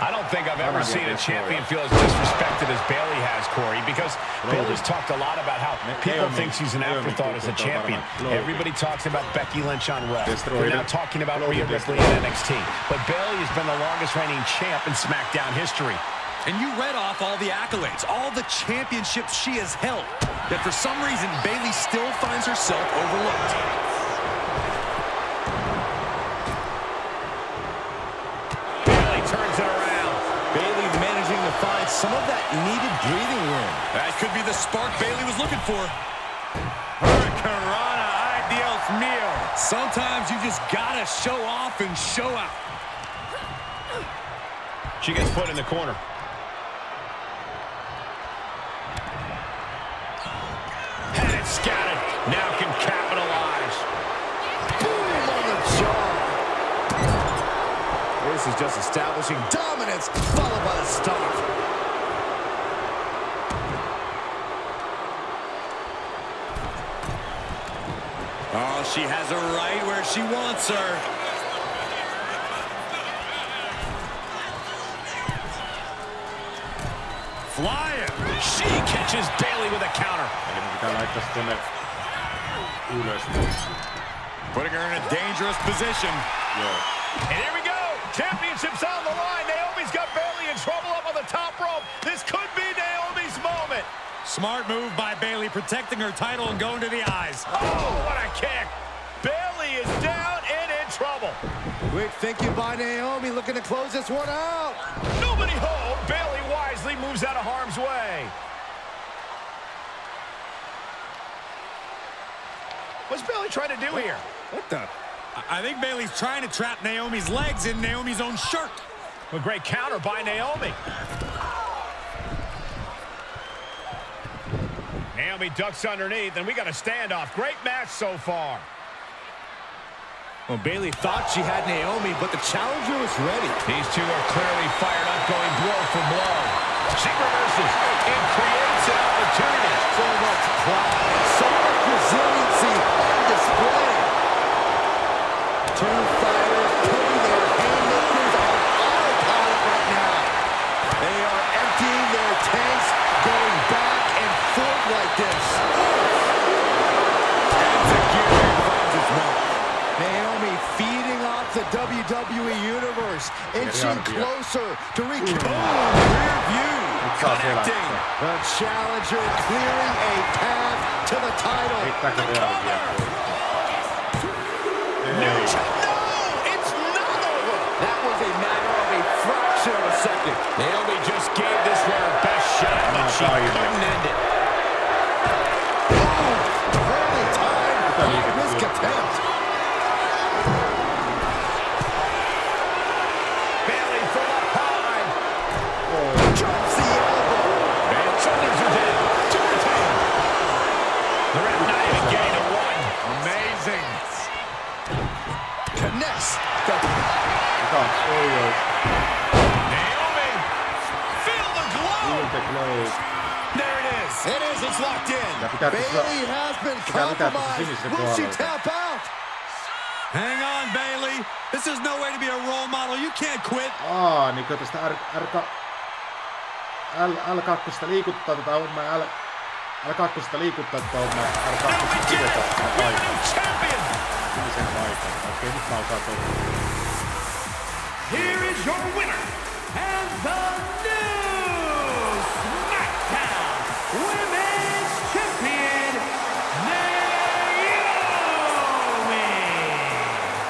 I don't think I've ever seen a champion feel as disrespected as Bayley has, Corey, because Bayley's talked a lot about how people think she's an afterthought as a champion. Everybody talks about Becky Lynch on Raw. They're now talking about Rhea Ripley in NXT. But Bayley has been the longest reigning champ in SmackDown history. And you read off all the accolades, all the championships she has held. Yet for some reason, Bayley still finds herself overlooked. Bayley turns it around. Bayley managing to find some of that needed breathing room. That could be the spark Bayley was looking for. Hurricanrana, ay Dios mío. Sometimes you just gotta show off and show out. She gets put in the corner. Had it scattered. Now can capitalize. Boom on the jaw. This is just establishing dominance, followed by a stop. Oh, she has her right where she wants her. Flying. She catches Bayley with a counter. Eli pitää laittaa sitten ne ylös. Putting her in a dangerous position. Joo. And here we go. Championship's on the line. Naomi's got Bayley in trouble up on the top rope. This could be Naomi's moment. Smart move by Bayley, protecting her title and going to the eyes. Oh, what a kick. Bayley is down and in trouble. Quick thinking by Naomi, looking to close this one out. Nobody home. Bayley wisely moves out of harm's way. What's Bayley trying to do here? What the? I think Bayley's trying to trap Naomi's legs in Naomi's own shirt. A great counter by Naomi. Naomi ducks underneath, and we got a standoff. Great match so far. Well, Bayley thought she had Naomi, but the challenger was ready. These two are clearly fired up, going blow for blow. She reverses and creates an opportunity. So much pride, so much resiliency on display. Two fighters putting their haymakers on autopilot right now. They are emptying their tanks, going back and forth like this. Execution finds its mark. Naomi feeding off the WWE Universe, inching closer to reach. Rear view, connecting. The challenger clearing a path to the title. No, it's not over. That was a matter of a fraction of a second. Naomi just gave this one her best shot, but she couldn't end it. Early time, high-risk attempt. Bayley from up high. Drops the elbow. And shoulders are down. To retain. The ref not even getting a one. Amazing. Connects. Naomi, feel the glow. There it is. It's locked in. Bayley has been compromised. Will she tap out? Hang on, Bayley. This is no way to be a role model. You can't quit. Niin tästä L2 liikuttaa tätä hommaa, L2 liikuttaa tätä hommaa, R2 pidetään paikan. Sinisen paikan. Okei, nyt mä osaan toimia. Here is your winner, and the new SmackDown Women's Champion, Naomi!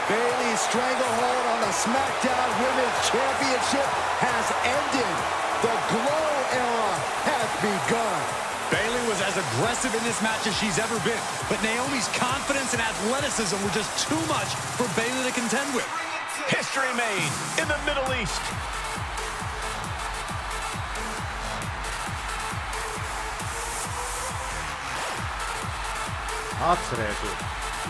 Bayley's stranglehold on the SmackDown Women's Championship has ended. The Glow era has begun. Bayley was as aggressive in this match as she's ever been, but Naomi's confidence and athleticism were just too much for Bayley to contend with. History made in the Middle East. Hatsresu.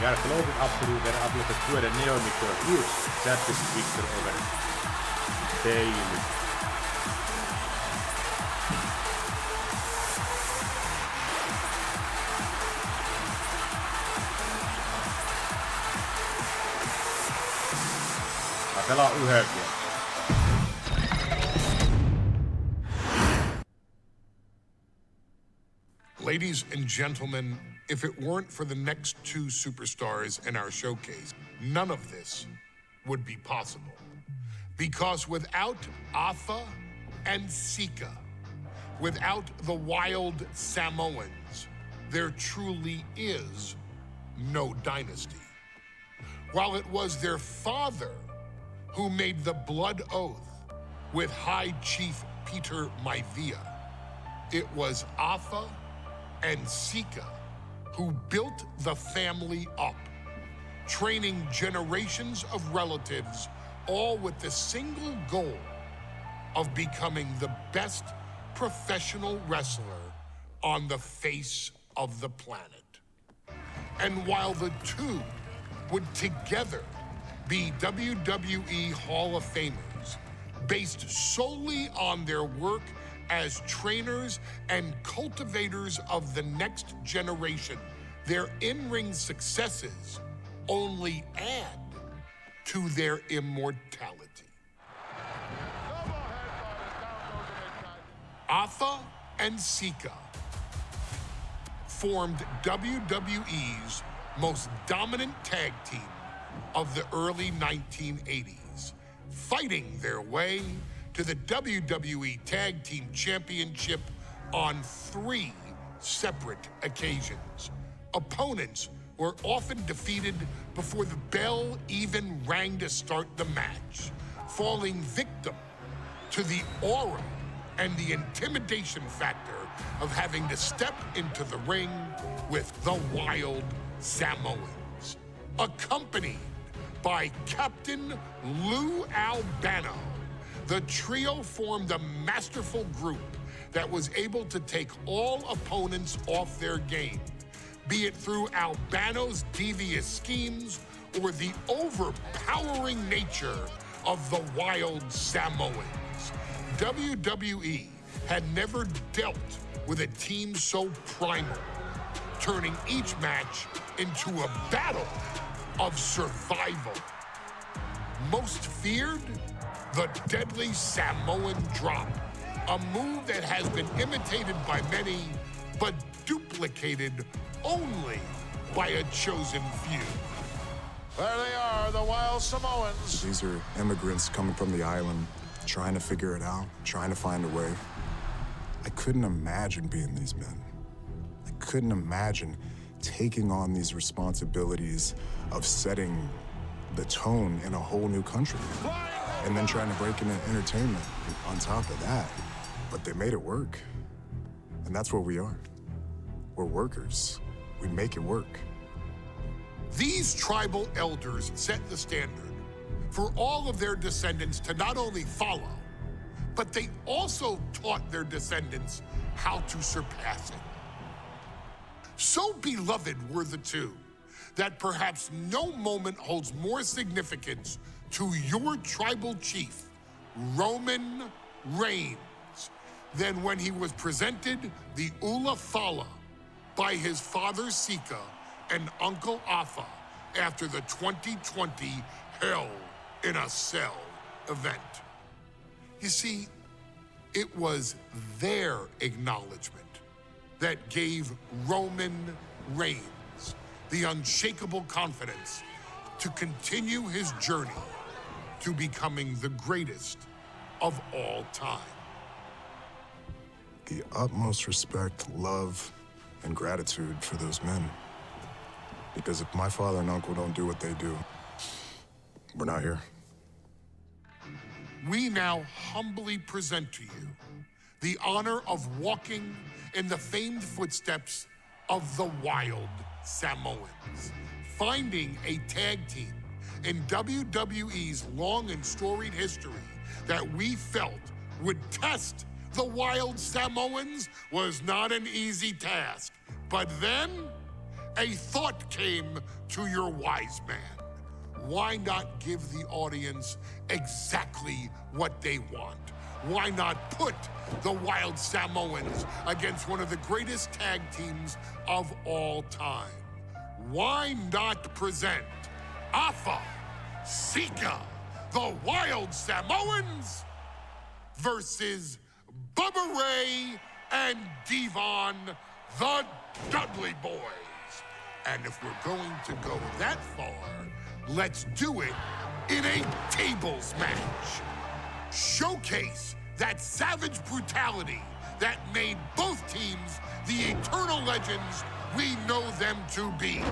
You are floated up to their ability to the Naomi curve. Huge. That is Victor over Bayley. Pelaa yhden vielä. Ladies and gentlemen, if it weren't for the next two superstars in our showcase, none of this would be possible. Because without Afa and Sika, without the Wild Samoans, there truly is no dynasty. While it was their father who made the blood oath with High Chief Peter Maivia, it was Afa and Sika who built the family up, training generations of relatives, all with the single goal of becoming the best professional wrestler on the face of the planet. And while the two would together be WWE Hall of Famers, based solely on their work as trainers and cultivators of the next generation, their in-ring successes only add to their immortality. Alpha and Sika formed WWE's most dominant tag team of the early 1980s, fighting their way to the WWE Tag Team Championship on 3 separate occasions. Opponents were often defeated before the bell even rang to start the match, falling victim to the aura and the intimidation factor of having to step into the ring with the Wild Samoans, accompanied by Captain Lou Albano. The trio formed a masterful group that was able to take all opponents off their game, be it through Albano's devious schemes or the overpowering nature of the Wild Samoans. WWE had never dealt with a team so primal, turning each match into a battle of survival. Most feared, the deadly Samoan drop, a move that has been imitated by many, but duplicated only by a chosen few. There they are, the Wild Samoans. These are immigrants coming from the island, trying to figure it out, trying to find a way. I couldn't imagine being these men. I couldn't imagine taking on these responsibilities of setting the tone in a whole new country. And then trying to break into entertainment on top of that. But they made it work. And that's what we are. We're workers. We make it work. These tribal elders set the standard for all of their descendants to not only follow, but they also taught their descendants how to surpass it. So beloved were the two that perhaps no moment holds more significance to your tribal chief, Roman Reigns, than when he was presented the Ula Fala by his father Sika and Uncle Afa after the 2020 Hell in a Cell event. You see, it was their acknowledgement that gave Roman Reigns the unshakable confidence to continue his journey to becoming the greatest of all time. The utmost respect, love, and gratitude for those men. Because if my father and uncle don't do what they do, we're not here. We now humbly present to you the honor of walking in the famed footsteps of the Wild Samoans, finding a tag team in WWE's long and storied history that we felt would test the Wild Samoans was not an easy task. But then, a thought came to your wise man. Why not give the audience exactly what they want? Why not put the Wild Samoans against one of the greatest tag teams of all time? Why not present Afa, Sika, the Wild Samoans versus Bubba Ray and Devon, the Dudley Boys? And if we're going to go that far, let's do it in a tables match. Showcase that savage brutality that made both teams the eternal legends we know them to be.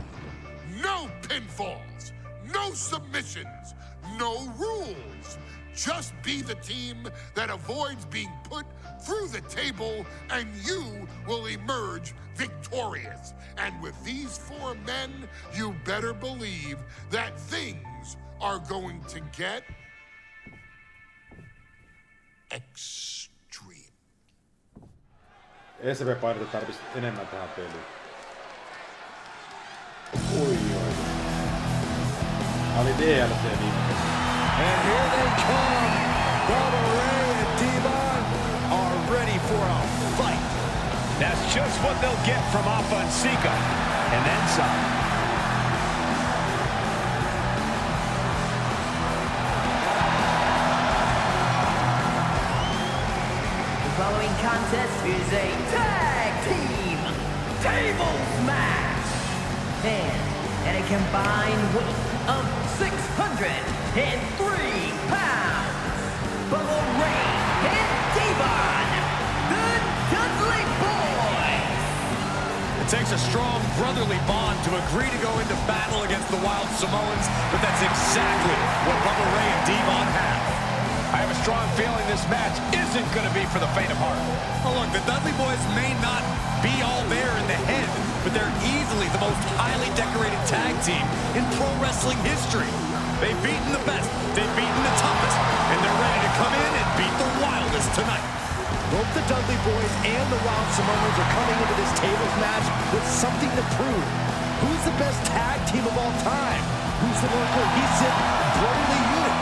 No pinfalls, no submissions, no rules. Just be the team that avoids being put through the table, and you will emerge victorious. And with these 4 men, you better believe that things are going to get exciting. SV-painetta tarvitsisi enemmän tähän peliin. Oi. Tää oli DLC viimeksi. And here they come. Bubba Ray and Devon are ready for a fight. That's just what they'll get from Alpha and Sika. And then some. The following contest is a tag team tables match. And a combined weight of 603 pounds. Bubba Ray and Devon, the Dudley Boys. It takes a strong brotherly bond to agree to go into battle against the Wild Samoans, but that's exactly what Bubba Ray and Devon have. I have a strong feeling this match isn't going to be for the faint of heart. Oh, look, the Dudley Boys may not be all there in the head, but they're easily the most highly decorated tag team in pro wrestling history. They've beaten the best, they've beaten the toughest, and they're ready to come in and beat the wildest tonight. Both the Dudley Boys and the Wild Samoans are coming into this tables match with something to prove. Who's the best tag team of all time? Who's the more cohesive, brotherly unit?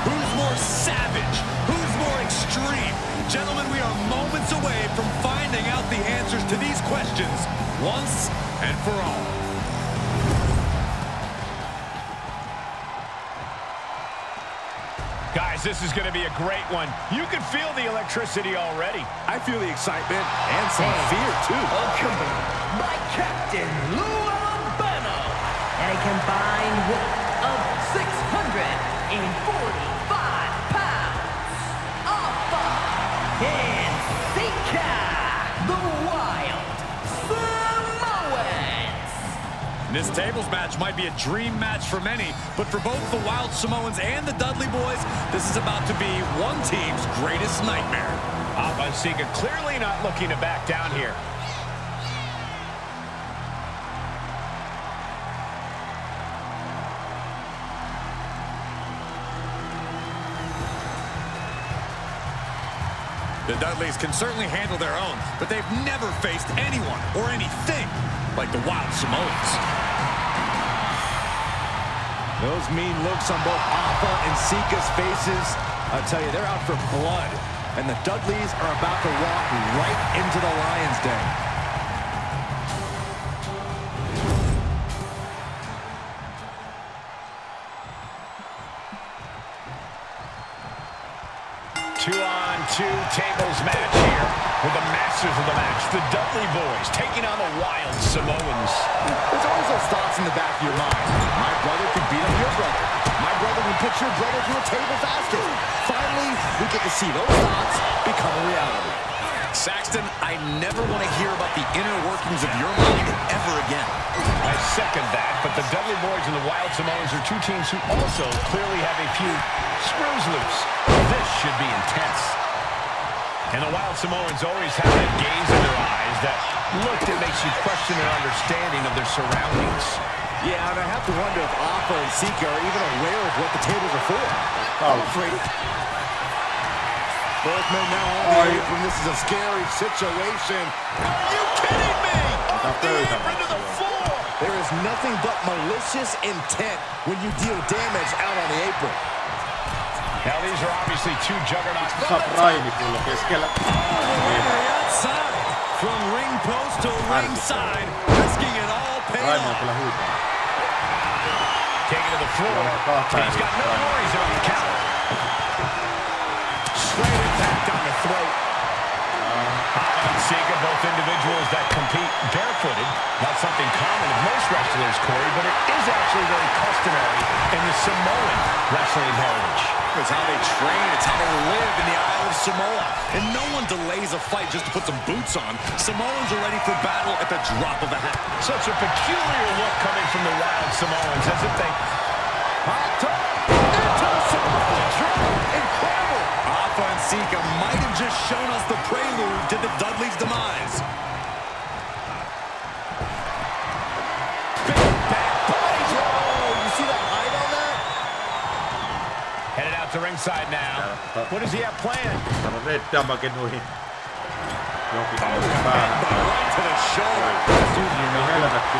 Who's more savage? Who's more extreme? Gentlemen, we are moments away from finding out the answers to these questions once and for all. Guys, this is going to be a great one. You can feel the electricity already. I feel the excitement and some fear, too. Accompanied by Captain Lou Albano and a combined weight of 645 pounds. Alpha and Sika, the Wild Samoans. This tables match might be a dream match for many, but for both the Wild Samoans and the Dudley Boys, this is about to be one team's greatest nightmare. Alpha and Sika clearly not looking to back down here. The Dudleys can certainly handle their own, but they've never faced anyone or anything like the Wild Samoans. Those mean looks on both Alpha and Sika's faces. I'll tell you, they're out for blood. And the Dudleys are about to walk right into the Lions' Den. Two-on-two tables match here with the masters of the match, the Dudley Boys, taking on the Wild Samoans. There's always those thoughts in the back of your mind. My brother could beat up your brother. My brother would put your brother through a table faster. Finally, we get to see those thoughts become a reality. Saxton, I never want to hear about the inner workings of your mind ever again. I second that, but the Dudley Boys and the Wild Samoans are two teams who also clearly have a few screws loose. This should be intense. And the Wild Samoans always have that gaze in their eyes, that look that makes you question their understanding of their surroundings. Yeah, and I have to wonder if Alpha and Sika are even aware of what the tables are for. I'm afraid. Both men now all believe when this is a scary situation. Are you kidding me? Off the apron to the floor. There is nothing but malicious intent when you deal damage out on the apron. Now these are obviously two juggernauts. Raimi tulla keskellä. Outside, from ring post to ringside, risking it all paid Raimi on off. kyllä huutaa. Taking to the floor. He's got no worries about the count. Straight impact on the throat. Alpha and Sika, both individuals that compete barefooted. Not something common of most wrestlers, Corey, but it is actually very customary in the Samoan wrestling heritage. It's how they train, it's how they live in the Isle of Samoa. And no one delays a fight just to put some boots on. Samoans are ready for battle at the drop of a hat. Such a peculiar look coming from the Wild Samoans, as if they... Hot top into the Samoan drop. Incredible. Alpha and Sika might have just shown us the prelude to the Dudleys' demise. Big back body drop. You see that height on that? Headed out to ringside now. What does he have planned? Sano Red Damage noihin. Jokin Right to the shoulder. helvetti.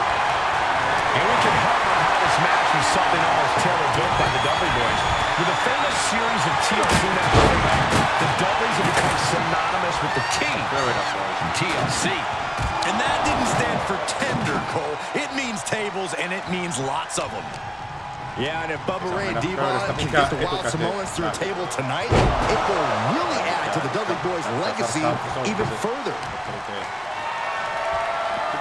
And we can harp on how this match was something almost tailor-built by the Dudley Boys. With a famous series of TLC matches, the Dudleys have become synonymous with the King from TLC. And that didn't stand for tender, Cole. It means tables, and it means lots of them. Yeah, and if Bubba Ray and Devon can get the Wild Samoans through a table tonight, it will really add to the Dudley Boys' legacy even further.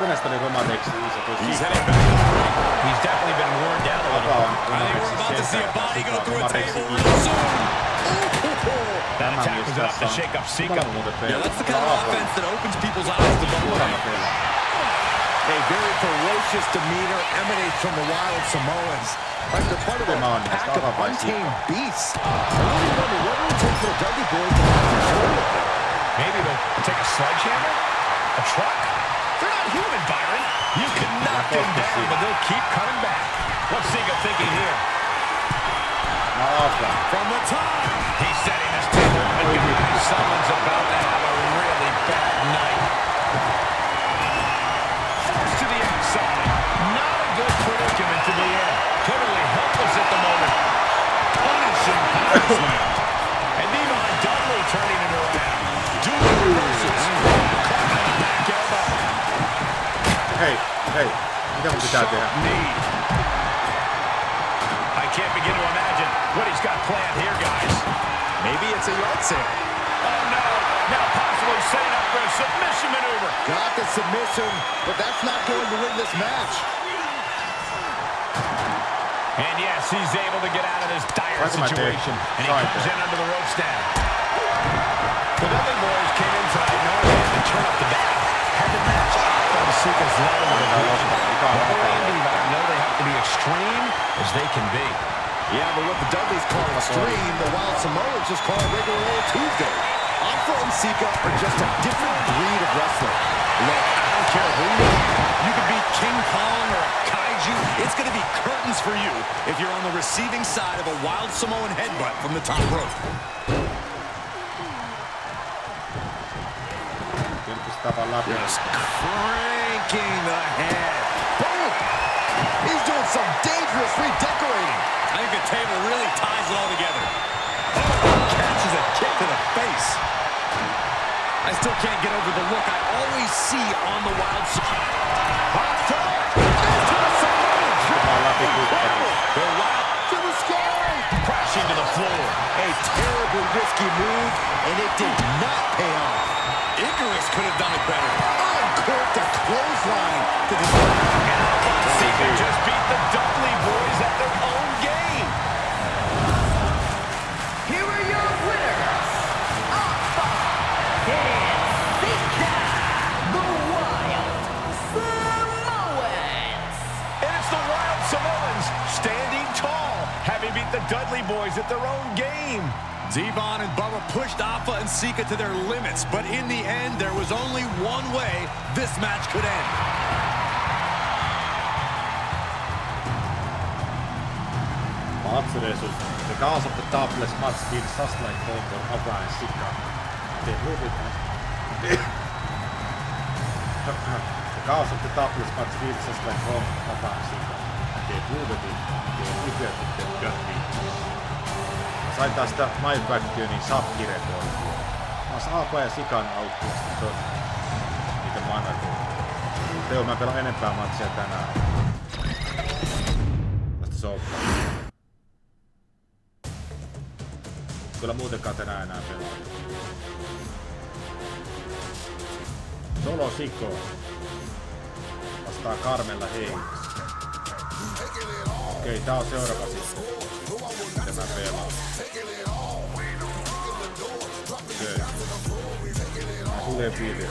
He's heading back to the ring. He's definitely been worn down a little. I think we're about to see a body go through a table real soon. That attack was enough to shake up Sika. Yeah, that's the kind of offense that opens people's eyes to Bubba Ray. A very ferocious demeanor emanates from the Wild Samoans. Like they're part of a pack of untamed beasts. I really wonder what it would take for the Dudley Boys to have control of them. Maybe they'll take a sledgehammer? A truck? They're not human, Byron. You can knock them down, but they'll keep coming back. What's Sika thinking here? From the top. He's setting this table. Someone's about to have a really bad night. Forced to the outside. Not a good predicament to be in. Totally helpless at the moment. Punishing power slam. And Devon Dudley turning it around. Doing reverses. Back elbow. Hei, mitä mun pitää tehdä? I can't begin to imagine what he's got planned here, guys. Maybe it's a yard sale. Oh, no. Now possibly setting up for a submission maneuver. Got the submission, but that's not going to win this match. And yes, he's able to get out of this dire situation. And he comes in under the ropes now. The Dudley Boys came in tonight knowing they had to turn up the dial. Had the match on Sika's level of aggression. I know they have to be extreme as they can be. Yeah, but what the Dudleys call extreme, the Wild Samoans just call regular old Tuesday. Alpha and Sika are just a different breed of wrestler. Look, I don't care who you are. You could be King Kong or a Kaiju. It's going to be curtains for you if you're on the receiving side of a Wild Samoan headbutt from the top rope. Just cranking the head. Boom! He's doing some dangerous redecorating. I think the table really ties it all together. Oh, catches a kick to the face. I still can't get over the look I always see on the Wild Hot top! Into the submerge! The Wild to the sky! Crashing to the floor. A terribly risky move, and it did not pay off. Icarus could have done it better. Uncorked a clothesline to the Sika just beat the Dudley Boys at their own game. Here are your winners, Alpha and Sika, the Wild Samoans. And it's the Wild Samoans standing tall, having beat the Dudley Boys at their own game. Devon and Bubba pushed Alpha and Sika to their limits, but in the end, there was only one way this match could end. Matchresultat. The cause of the topless match being just like home for Alpha and Sika. The cause of the topless match being just like home for Alpha and Sika. They proved it. They regretted their gut beats. Sain tästä My Factionin sapkirekordia. Mä oon Alpha ja Sikan auttuasti niitä maailmanrekordia. Teo mä pelaan enempää matsia tänään. Tästä soppaa. Kyllä muutenkaan tänään enää pelaa. Solo Siko vastaa Carmella Hayes. Okei, tää on seuraava sitten. Mitä mä pelaan. Okei. Tulee video.